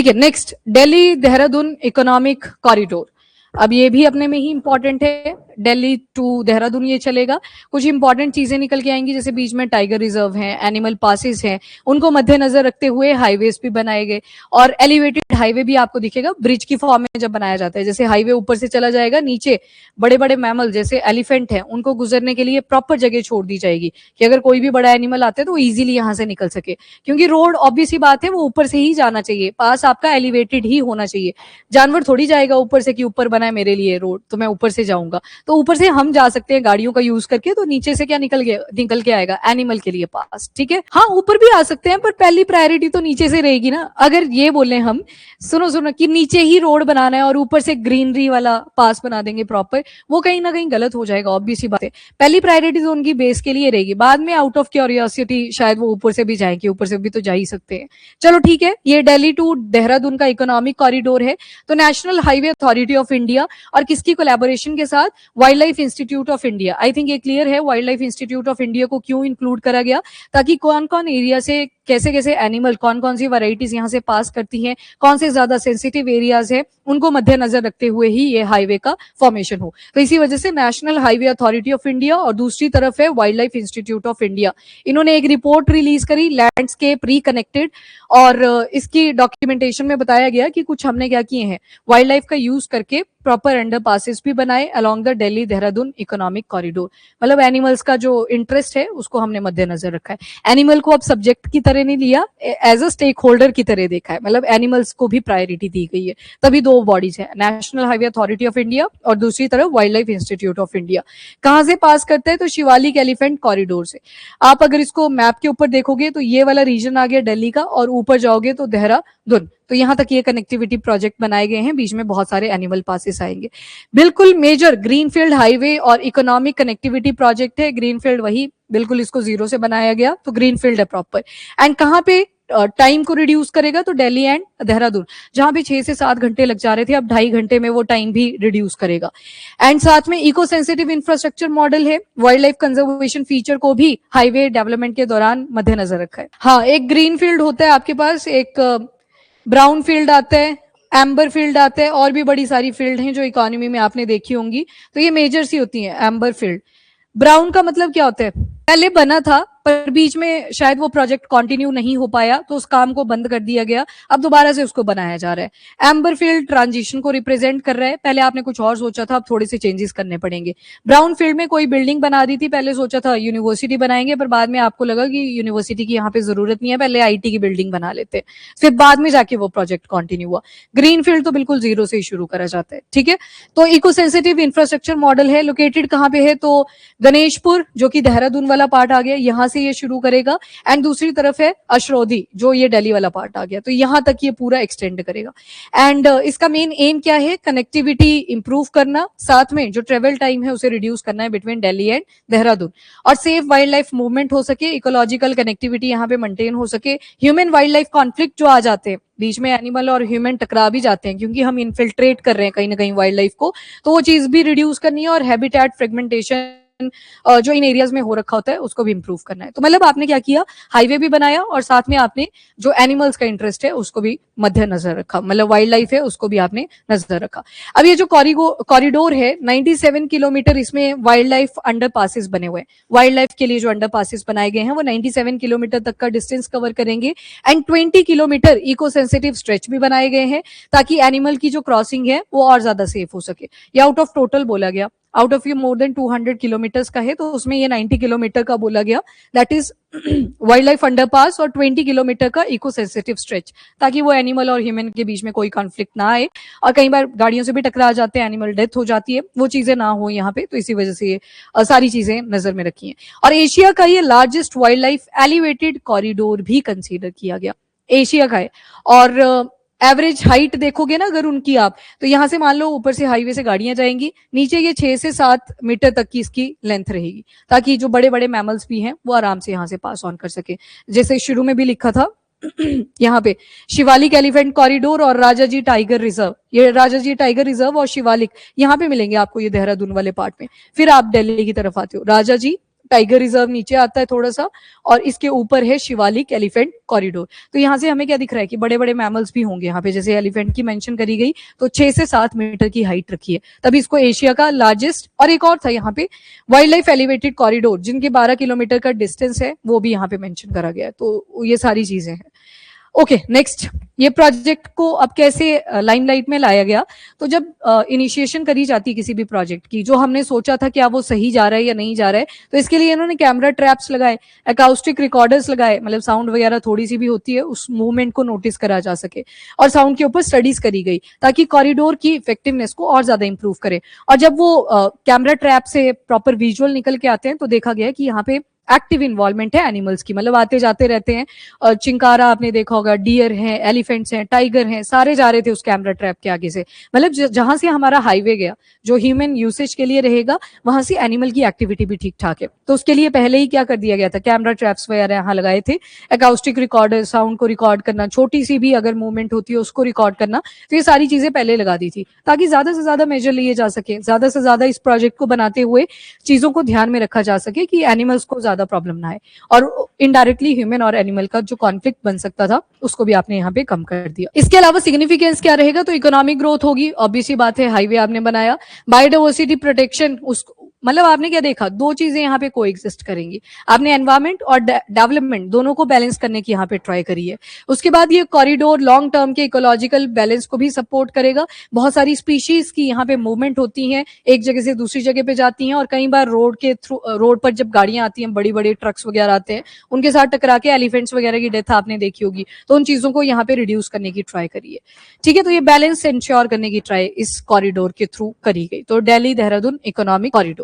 ठीक है, next Delhi Dehradun economic corridor. अब ये भी अपने में ही इंपॉर्टेंट है, दिल्ली टू देहरादून ये चलेगा। कुछ इंपॉर्टेंट चीजें निकल के आएंगी, जैसे बीच में टाइगर रिजर्व है, एनिमल पासेस हैं, उनको मद्देनजर रखते हुए हाईवेज भी बनाए गए और एलिवेटेड हाईवे भी आपको दिखेगा ब्रिज की फॉर्म में जब बनाया जाता है। जैसे हाईवे ऊपर से चला जाएगा, नीचे बड़े बड़े मैमल जैसे एलिफेंट है उनको गुजरने के लिए प्रॉपर जगह छोड़ दी जाएगी कि अगर कोई भी बड़ा एनिमल आता है तो वो इजीली यहाँ से निकल सके, क्योंकि रोड ऑब्वियस सी बात है वो ऊपर से ही जाना चाहिए, पास आपका एलिवेटेड ही होना चाहिए। जानवर थोड़ी जाएगा ऊपर से कि ऊपर बना है मेरे लिए रोड तो मैं ऊपर से जाऊंगा, तो ऊपर से हम जा सकते हैं गाड़ियों का यूज करके, तो नीचे से क्या निकल के आएगा एनिमल के लिए पास। ठीक है, हाँ ऊपर भी आ सकते हैं पर पहली प्रायोरिटी तो नीचे से रहेगी ना। अगर ये बोले हम सुनो कि नीचे ही रोड बनाना है और ऊपर से ग्रीनरी वाला पास बना देंगे प्रॉपर, वो कहीं ना कहीं गलत हो जाएगा, ऑब्वियस सी बात है। पहली प्रायोरिटी तो उनकी बेस के लिए रहेगी, बाद में आउट ऑफ क्यूरियोसिटी शायद वो ऊपर से भी जाएंगे, ऊपर से भी तो जा ही सकते हैं। चलो ठीक है, ये दिल्ली टू देहरादून का इकोनॉमिक कॉरिडोर है, तो national highway authority of India और किसकी कोलैबोरेशन के साथ, wild life institute of India. I think ये क्लियर है wild life institute of India को क्यों इंक्लूड करा गया, ताकि कौन कौन एरिया से कैसे कैसे एनिमल, कौन कौन सी वैरायटीज यहाँ से पास करती हैं, कौन से ज्यादा सेंसिटिव एरियाज है, उनको मद्देनजर रखते हुए ही ये हाईवे का फॉर्मेशन हो। तो इसी वजह से national highway authority of India और दूसरी तरफ है wild life institute of India, इन्होंने एक रिपोर्ट रिलीज करी लैंडस्केप रिकनेक्टेड, और इसकी डॉक्यूमेंटेशन में बताया गया कि कुछ हमने क्या किए हैं, वाइल्ड लाइफ का यूज करके प्रॉपर अंडर पासिस भी बनाए along the Delhi Dehradun economic corridor. मतलब एनिमल्स का जो इंटरेस्ट है उसको हमने मद्देनजर रखा है, एनिमल को अब सब्जेक्ट की तरह नहीं लिया, एज अ स्टेक होल्डर की तरह देखा है, मतलब एनिमल्स को भी प्रायोरिटी दी गई है। तभी दो बॉडीज है, national highway authority of India और दूसरी तरफ wild life institute of India. कहां से पास करता है, तो शिवालिक एलिफेंट कॉरिडोर से। आप अगर इसको मैप के ऊपर देखोगे तो ये वाला रीजन आ गया दिल्ली का, और ऊपर जाओगे तो देहरादून, तो यहां तक ये कनेक्टिविटी प्रोजेक्ट बनाए गए हैं, बीच में बहुत सारे एनिमल पासेस आएंगे। बिल्कुल मेजर ग्रीनफील्ड हाईवे और इकोनॉमिक कनेक्टिविटी प्रोजेक्ट है, ग्रीनफील्ड वही बिल्कुल इसको जीरो से बनाया गया, तो ग्रीनफील्ड है प्रॉपर। एंड कहां पे टाइम को रिड्यूस करेगा, तो दिल्ली एंड देहरादून, जहां भी 6 से 7 घंटे लग जा रहे थे अब 2.5 घंटे में वो टाइम भी रिड्यूस करेगा। एंड साथ में इको सेंसिटिव इंफ्रास्ट्रक्चर मॉडल है, वाइल्ड लाइफ कंजर्वेशन फीचर को भी हाईवे डेवलपमेंट के दौरान मद्देनजर रखा है। हाँ, एक ग्रीन फील्ड होता है आपके पास, एक ब्राउन फील्ड आता है, एम्बर फील्ड आता है, और भी बड़ी सारी फील्ड हैं जो इकोनॉमी में आपने देखी होंगी, तो ये मेजर सी होती हैं। एम्बर फील्ड, ब्राउन का मतलब क्या होता है, पहले बना था पर बीच में शायद वो प्रोजेक्ट कंटिन्यू नहीं हो पाया तो उस काम को बंद कर दिया गया, अब दोबारा से उसको बनाया जा रहा है। एम्बर फील्ड ट्रांजिशन को रिप्रेजेंट कर रहा है, पहले आपने कुछ और सोचा था अब थोड़े से चेंजेस करने पड़ेंगे। ब्राउन फील्ड में कोई बिल्डिंग बना दी थी, पहले सोचा था यूनिवर्सिटी बनाएंगे पर बाद में आपको लगा कि यूनिवर्सिटी की यहाँ पे जरूरत नहीं है, पहले आईटी की बिल्डिंग बना लेते हैं, फिर बाद में जाके वो प्रोजेक्ट कंटिन्यू हुआ। ग्रीन फील्ड तो बिल्कुल जीरो से ही शुरू करा जाता है। ठीक है, तो इको सेंसिटिव इंफ्रास्ट्रक्चर मॉडल है, लोकेटेड कहाँ पे है, तो गणेशपुर जो कि देहरादून वाला पार्ट आ गया, यहां से ये शुरू करेगा, एंड दूसरी तरफ है अशरोधी जो ये दिल्ली वाला पार्ट आ गया, तो यहां तक ये पूरा एक्सटेंड करेगा। एंड इसका मेन एम क्या है, कनेक्टिविटी इंप्रूव करना, साथ में जो ट्रेवल टाइम है उसे रिड्यूस करना है बिटवीन दिल्ली एंड देहरादून, और सेफ वाइल्ड लाइफ मूवमेंट हो सके, इकोलॉजिकल कनेक्टिविटी यहाँ पे मेंटेन हो सके, ह्यूमन वाइल्ड लाइफ कॉन्फ्लिक्ट जो आ जाते हैं, बीच में एनिमल और ह्यूमन टकरा भी जाते हैं क्योंकि हम इन्फिल्ट्रेट कर रहे हैं कहीं ना कहीं वाइल्ड लाइफ को, तो वो चीज भी रिड्यूस करनी है, और हैबिटेट फ्रेगमेंटेशन जो इन एरियाज में हो रखा होता है उसको भी इंप्रूव करना है। तो मतलब आपने क्या किया, हाईवे भी बनाया और साथ में आपने जो एनिमल्स का इंटरेस्ट है उसको भी मद्देनजर रखा, मतलब वाइल्ड लाइफ है उसको भी आपने नजर रखा। अब ये जो कॉरिडोर है 97 किलोमीटर, इसमें वाइल्ड लाइफ अंडर पासिस बने हुए हैं, वाइल्ड लाइफ के लिए जो अंडर पासिस बनाए गए हैं वो 97 किलोमीटर तक का डिस्टेंस कवर करेंगे, and 20 kilometre eco sensitive stretch भी बनाए गए हैं ताकि एनिमल की जो क्रॉसिंग है वो और ज्यादा सेफ हो सके। ये आउट ऑफ टोटल बोला गया, आउट ऑफ ये मोर देन 200 किलोमीटर्स का है, तो उसमें ये 90 किलोमीटर का बोला गया, that is wild life underpass, और 20 किलोमीटर का इको सेंसिटिव स्ट्रेच, ताकि वो एनिमल और ह्यूमन के बीच में कोई कॉन्फ्लिक्ट ना आए, और कई बार गाड़ियों से भी टकरा जाते हैं, एनिमल डेथ हो जाती है, वो चीजें ना हो यहाँ पे, तो इसी वजह से ये सारी चीजें नजर में रखी हैं। और एशिया का ये largest wild life elevated corridor भी कंसीडर किया गया, एशिया का है। और एवरेज हाइट देखोगे ना अगर उनकी आप, तो यहां से मान लो ऊपर से हाईवे से गाड़ियां जाएंगी, नीचे ये 6 से 7 मीटर तक की इसकी लेंथ रहेगी, ताकि जो बड़े बड़े मैमल्स भी हैं वो आराम से यहाँ से पास ऑन कर सके। जैसे शुरू में भी लिखा था यहाँ पे शिवालिक एलिफेंट कॉरिडोर और राजाजी टाइगर रिजर्व, ये राजाजी टाइगर रिजर्व और शिवालिक यहाँ पे मिलेंगे आपको, ये देहरादून वाले पार्ट में। फिर आप दिल्ली की तरफ आते हो, राजाजी टाइगर रिजर्व नीचे आता है थोड़ा सा, और इसके ऊपर है शिवालिक एलिफेंट कॉरिडोर। तो यहाँ से हमें क्या दिख रहा है कि बड़े बड़े मैमल्स भी होंगे यहाँ पे, जैसे एलिफेंट की मेंशन करी गई तो 6 से 7 मीटर की हाइट रखी है, तभी इसको एशिया का लार्जेस्ट, और एक और था यहाँ पे वाइल्ड लाइफ एलिवेटेड कॉरिडोर जिनके 12 किलोमीटर का डिस्टेंस है, वो भी यहाँ पे मेंशन करा गया है। तो ये सारी चीजें हैं। ओके, नेक्स्ट, ये प्रोजेक्ट को अब कैसे लाइमलाइट में लाया गया। तो जब इनिशिएशन करी जाती है किसी भी प्रोजेक्ट की, जो हमने सोचा था क्या वो सही जा रहा है या नहीं जा रहा है, तो इसके लिए इन्होंने कैमरा ट्रैप्स लगाए, अकाउस्टिक रिकॉर्डर्स लगाए, मतलब साउंड वगैरह थोड़ी सी भी होती है उस मूवमेंट को नोटिस करा जा सके, और साउंड के ऊपर स्टडीज करी गई ताकि कॉरिडोर की इफेक्टिवनेस को और ज्यादा इंप्रूव करे। और जब वो कैमरा ट्रैप से प्रॉपर विजुअल निकल के आते हैं तो देखा गया कि यहाँ पे एक्टिव इन्वॉल्वमेंट है एनिमल्स की, मतलब आते जाते रहते हैं। चिंकारा आपने देखा होगा, डियर हैं, एलिफेंट्स हैं, टाइगर हैं, सारे जा रहे थे उस कैमरा ट्रैप के आगे से। मतलब जहां से हमारा हाईवे गया जो ह्यूमन यूसेज के लिए रहेगा, वहां से एनिमल की एक्टिविटी भी ठीक ठाक है। तो उसके लिए पहले ही क्या कर दिया गया था, कैमरा ट्रैप्स वगैरह यहाँ लगाए थे, अकाउस्टिक रिकॉर्डर, साउंड को रिकॉर्ड करना, छोटी सी भी अगर मूवमेंट होती है उसको रिकॉर्ड करना, तो ये सारी चीजें पहले लगा दी थी ताकि ज्यादा से ज्यादा मेजर लिए जा सके, ज्यादा से ज्यादा इस प्रोजेक्ट को बनाते हुए चीजों को ध्यान में रखा जा सके कि एनिमल्स को ज्यादा प्रॉब्लम ना आए, और इनडायरेक्टली ह्यूमन और एनिमल का जो कॉन्फ्लिक्ट बन सकता था उसको भी आपने यहाँ पे कम कर दिया। इसके अलावा सिग्निफिकेंस क्या रहेगा, तो इकोनॉमिक ग्रोथ होगी, ऑब्वियस सी बात है, हाईवे आपने बनाया, बायोडाइवर्सिटी प्रोटेक्शन, उसको मतलब आपने क्या देखा, दो चीजें यहाँ पे को एग्जिस्ट करेंगी, आपने एनवायरमेंट और डेवलपमेंट दोनों को बैलेंस करने की यहाँ पे ट्राई करी है। उसके बाद ये कॉरिडोर लॉन्ग टर्म के इकोलॉजिकल बैलेंस को भी सपोर्ट करेगा, बहुत सारी स्पीशीज की यहाँ पे मूवमेंट होती है, एक जगह से दूसरी जगह पे जाती हैं, और कई बार रोड के थ्रू, रोड पर जब गाड़ियां आती हैं, बड़ी बड़ी ट्रक्स वगैरह आते हैं, उनके साथ टकरा के एलिफेंट्स वगैरह की डेथ आपने देखी होगी, तो उन चीजों को यहाँ पे रिड्यूस करने की ट्राई करी है। ठीक है, तो ये बैलेंस इंश्योर करने की ट्राई इस कॉरिडोर के थ्रू करी गई। तो दिल्ली देहरादून इकोनॉमिक कॉरिडोर।